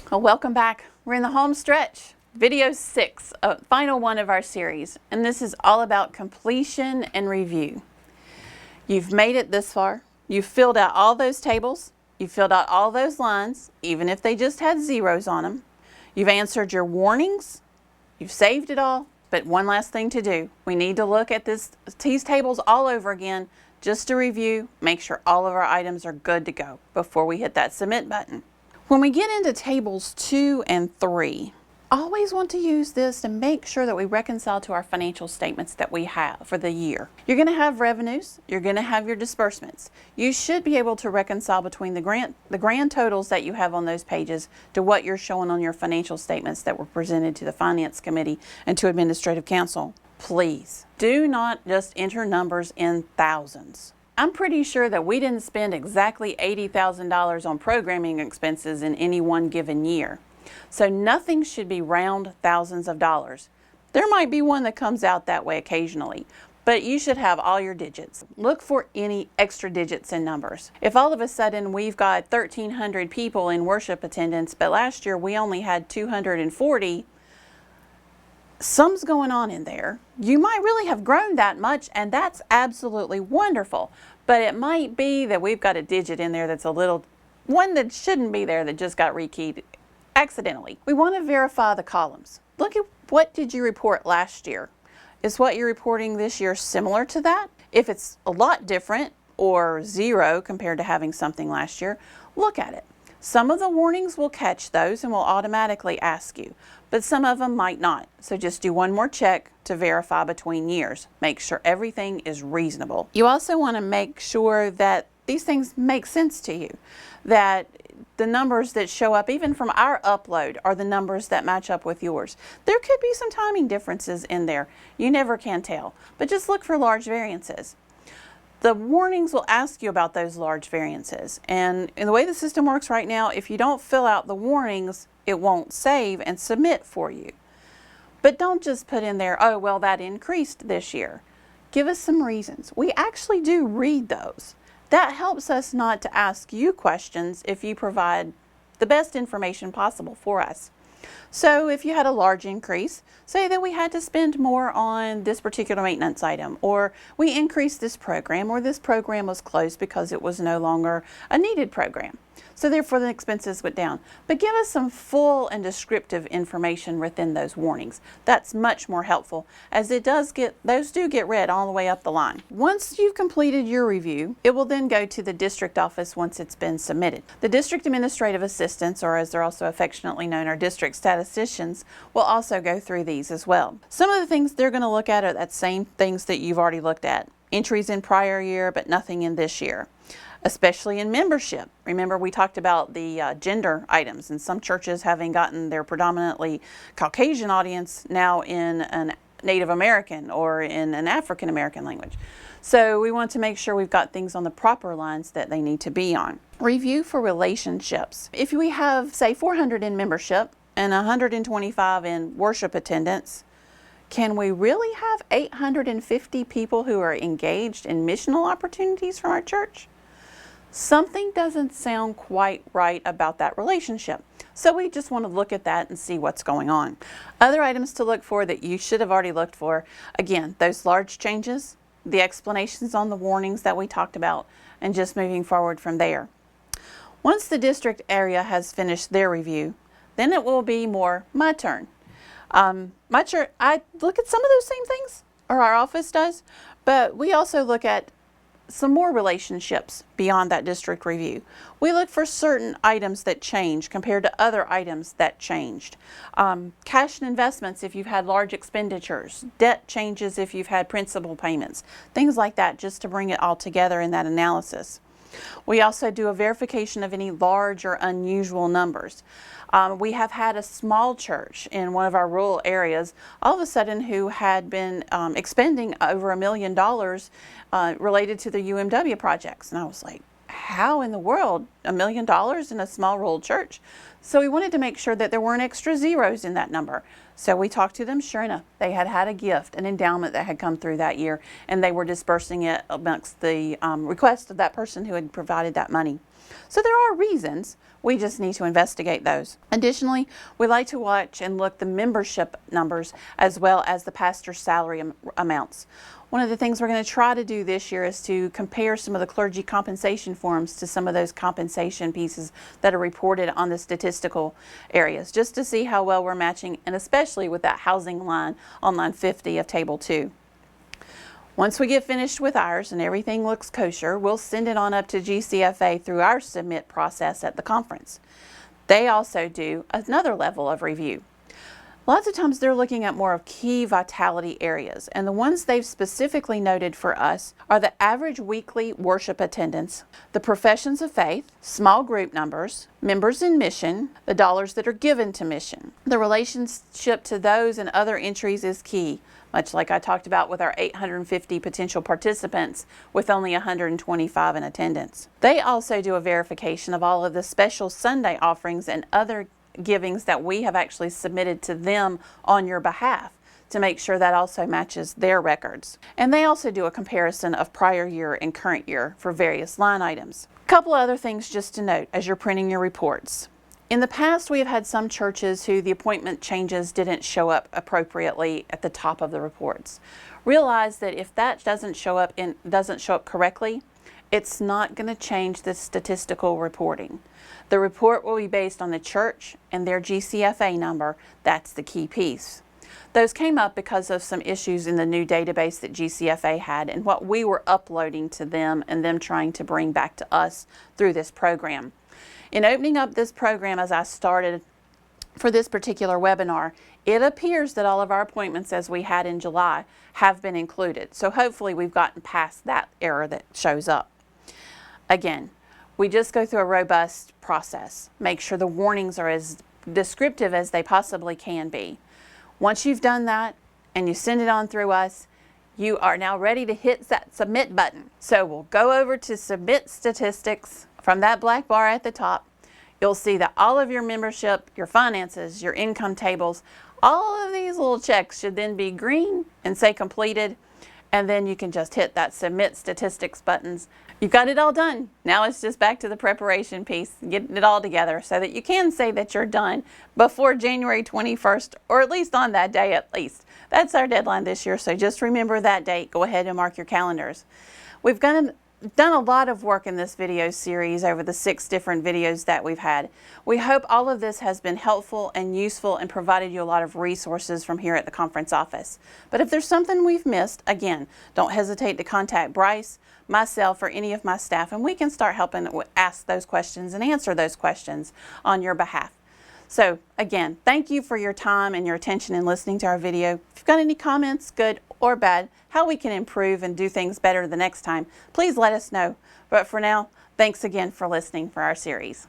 Well, welcome back. We're in the home stretch. Video 6, final one of our series, and this is all about completion and review. You've made it this far. You've filled out all those tables. You've filled out all those lines, even if they just had zeros on them. You've answered your warnings. You've saved it all. But one last thing to do. We need to look at these tables all over again just to review, make sure all of our items are good to go before we hit that submit button. When we get into tables 2 and 3, always want to use this to make sure that we reconcile to our financial statements that we have for the year. You're going to have revenues, you're going to have your disbursements. You should be able to reconcile between the grand totals that you have on those pages to what you're showing on your financial statements that were presented to the Finance Committee and to Administrative Council. Please do not just enter numbers in thousands. I'm pretty sure that we didn't spend exactly $80,000 on programming expenses in any one given year. So nothing should be round thousands of dollars. There might be one that comes out that way occasionally, but you should have all your digits. Look for any extra digits and numbers. If all of a sudden we've got 1,300 people in worship attendance, but last year we only had 240, something's going on in there. You might really have grown that much, and that's absolutely wonderful. But it might be that we've got a digit in there that's one that shouldn't be there that just got rekeyed accidentally. We want to verify the columns. Look at what did you report last year. Is what you're reporting this year similar to that? If it's a lot different or zero compared to having something last year, look at it. Some of the warnings will catch those and will automatically ask you, but some of them might not. So just do one more check to verify between years. Make sure everything is reasonable. You also want to make sure that these things make sense to you, that the numbers that show up even from our upload are the numbers that match up with yours. There could be some timing differences in there. You never can tell, but just look for large variances. The warnings will ask you about those large variances, and in the way the system works right now, if you don't fill out the warnings, it won't save and submit for you. But don't just put in there, oh, well, that increased this year. Give us some reasons. We actually do read those. That helps us not to ask you questions if you provide the best information possible for us. So if you had a large increase, say that we had to spend more on this particular maintenance item, or we increased this program, or this program was closed because it was no longer a needed program. So therefore the expenses went down. But give us some full and descriptive information within those warnings. That's much more helpful, as those do get read all the way up the line. Once you've completed your review, it will then go to the district office once it's been submitted. The district administrative assistants, or as they're also affectionately known, our district statisticians, will also go through these as well. Some of the things they're going to look at are that same things that you've already looked at. Entries in prior year, but nothing in this year. Especially in membership. Remember, we talked about the gender items, and some churches having gotten their predominantly Caucasian audience now in a Native American or in an African American language. So we want to make sure we've got things on the proper lines that they need to be on. Review for relationships. If we have, say, 400 in membership and 125 in worship attendance, can we really have 850 people who are engaged in missional opportunities from our church? Something doesn't sound quite right about that relationship. So we just want to look at that and see what's going on. Other items to look for that you should have already looked for, again, those large changes, the explanations on the warnings that we talked about, and just moving forward from there. Once the district area has finished their review, then it will be more my turn. My church, I look at some of those same things, or our office does, but we also look at some more relationships beyond that district review. We look for certain items that change compared to other items that changed. Cash and investments if you've had large expenditures, debt changes if you've had principal payments, things like that, just to bring it all together in that analysis. We also do a verification of any large or unusual numbers. We have had a small church in one of our rural areas all of a sudden who had been expending over $1 million related to the UMW projects. And I was like, how in the world $1 million in a small rural church? So we wanted to make sure that there weren't extra zeros in that number. So we talked to them. Sure enough, they had had a gift, an endowment that had come through that year, and they were dispersing it amongst the request of that person who had provided that money. So there are reasons. We just need to investigate those. Additionally, we like to watch and look the membership numbers as well as the pastor's salary amounts. One of the things we're going to try to do this year is to compare some of the clergy compensation forms to some of those compensation pieces that are reported on the statistical areas, just to see how well we're matching, and especially with that housing line on line 50 of table 2. Once we get finished with ours and everything looks kosher, we'll send it on up to GCFA through our submit process at the conference. They also do another level of review. Lots of times they're looking at more of key vitality areas, and the ones they've specifically noted for us are the average weekly worship attendance, the professions of faith, small group numbers, members in mission, the dollars that are given to mission. The relationship to those and other entries is key, much like I talked about with our 850 potential participants with only 125 in attendance. They also do a verification of all of the special Sunday offerings and other givings that we have actually submitted to them on your behalf to make sure that also matches their records. And they also do a comparison of prior year and current year for various line items. A couple other things just to note as you're printing your reports. In the past, we have had some churches who the appointment changes didn't show up appropriately at the top of the reports. Realize that if that doesn't show up correctly, it's not going to change the statistical reporting. The report will be based on the church and their GCFA number. That's the key piece. Those came up because of some issues in the new database that GCFA had and what we were uploading to them and them trying to bring back to us through this program. In opening up this program as I started for this particular webinar, it appears that all of our appointments as we had in July have been included. So hopefully we've gotten past that error that shows up. Again, we just go through a robust process. Make sure the warnings are as descriptive as they possibly can be. Once you've done that and you send it on through us, you are now ready to hit that submit button. So we'll go over to submit statistics. From that black bar at the top, you'll see that all of your membership, your finances, your income tables, all of these little checks should then be green and say completed. And then you can just hit that submit statistics buttons. You've got it all done. Now it's just back to the preparation piece, getting it all together so that you can say that you're done before January 21st, or at least on that day at least. That's our deadline this year, so just remember that date. Go ahead and mark your calendars. We've done a lot of work in this video series over the 6 different videos that we've had. We hope all of this has been helpful and useful and provided you a lot of resources from here at the conference office. But if there's something we've missed, again, don't hesitate to contact Bryce, myself, or any of my staff, and we can start helping ask those questions and answer those questions on your behalf. So again, thank you for your time and your attention in listening to our video. If you've got any comments, good or bad, how we can improve and do things better the next time, please let us know. But for now, thanks again for listening for our series.